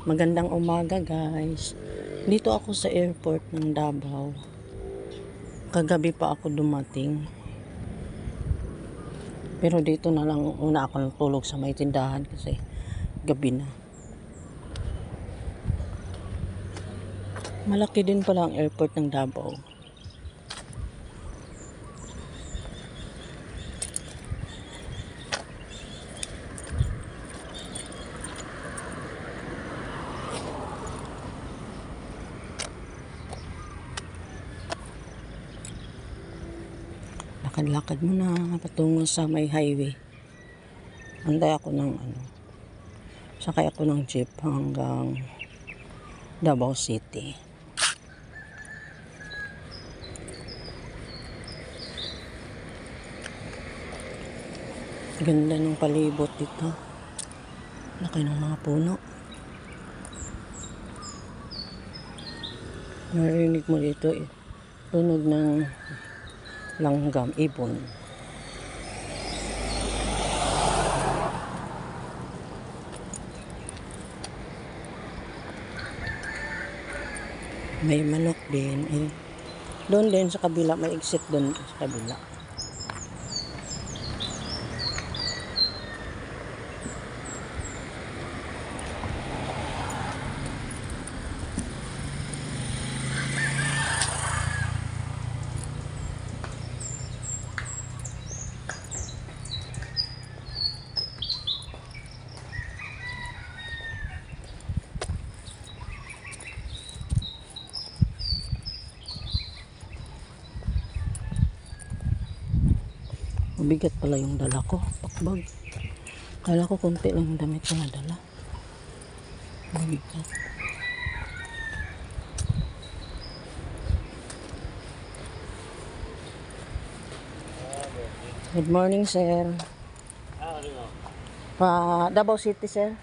Magandang umaga guys. Dito ako sa airport ng Davao. Kagabi pa ako dumating. Pero dito na lang una ako natulog sa may tindahan kasi gabi na. Malaki din pala ang airport ng Davao. Lakad-lakad muna patungo sa may highway. Antay ako ng sakay ako ng jeep hanggang Davao City. Ganda ng palibot dito. Laki ng mga puno. Narinig mo dito tunog ng langgam, ibon. May manok din. Doon din sa kabila, may exit doon sa kabila. Mabigat pala yung dala ko, pakbag. Kala ko konti lang yung damit ko na dala. Mabigat. Good morning, sir. Pa Davao City, sir.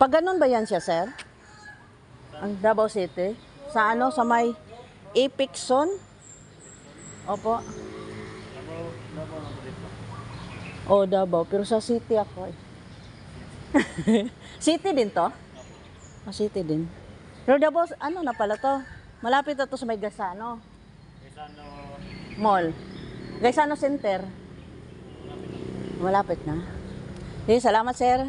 Pag ganun ba yan siya, sir? Ang Davao City? Sa sa may Ipikson? Opo. Oh, Davao. Pero sa city ako eh. City din to? City din. Pero Davao, na pala to? Malapit na to sa may Gaisano. Gaisano Mall. Gaisano Center. Malapit na. Salamat, sir.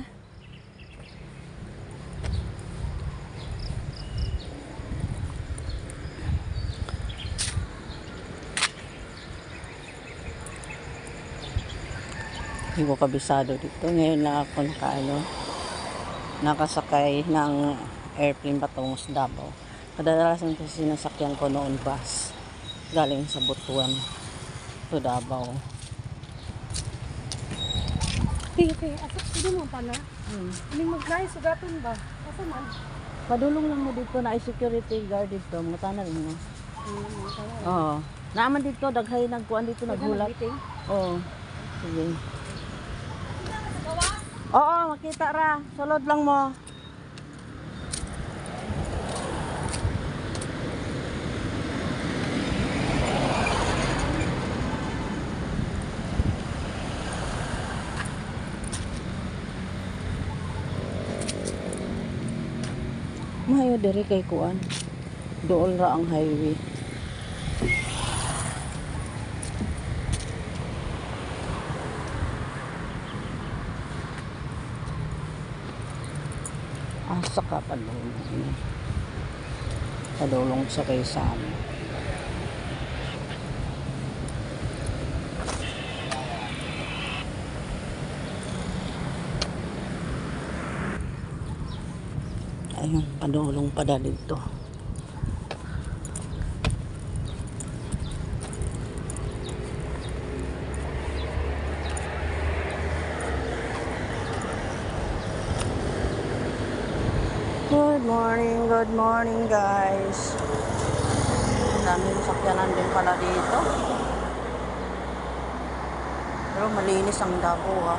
Hindi ko kabisado dito. Ngayon lang ako nakasakay ng airplane patungos Davao. Kadalasan kasi sinasakyan ko noon bus. Galing sa Butuan to Davao. Okay, asap mo pala. Hindi mag-drive, sugatun ba? Asa man? Padulong lang mo dito na security guard dito. Mga tanan mo. Oo. Naaman dito, daghay nagkuhan dito, naghulat. Oo. Sige. Oo, makita ra. Sulod lang mo. Mayo diri kay kuan. Dool ra ang highway. Asa ka padulong sa Quezon. Ayun, padulong pada dito. Good morning guys. Daming sakyanan din pala dito. Pero malinis ang Davao ha.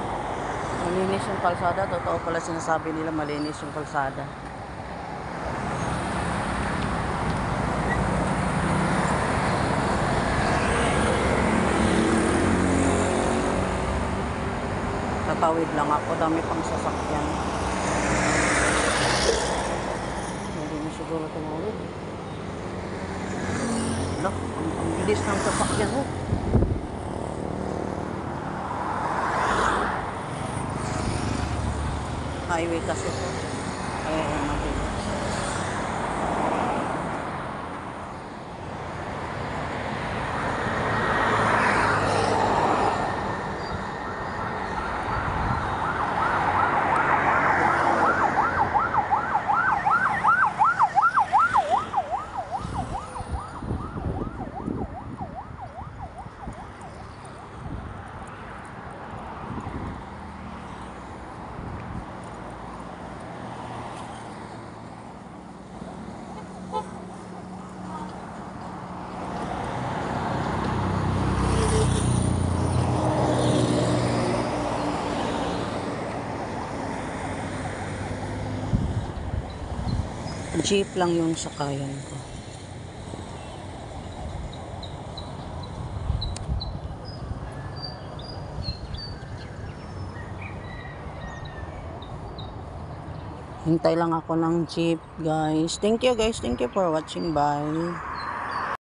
Malinis yung kalsada. Totoo pala sinasabi nila malinis yung kalsada. Tatawid lang ako. Dami pang sasakyan. bilis ng sasakyan. Oh. Highway kasi to. Kaya mabilis. Jeep lang yung sakayan ko. Hintay lang ako ng jeep, guys. Thank you, guys. Thank you for watching. Bye.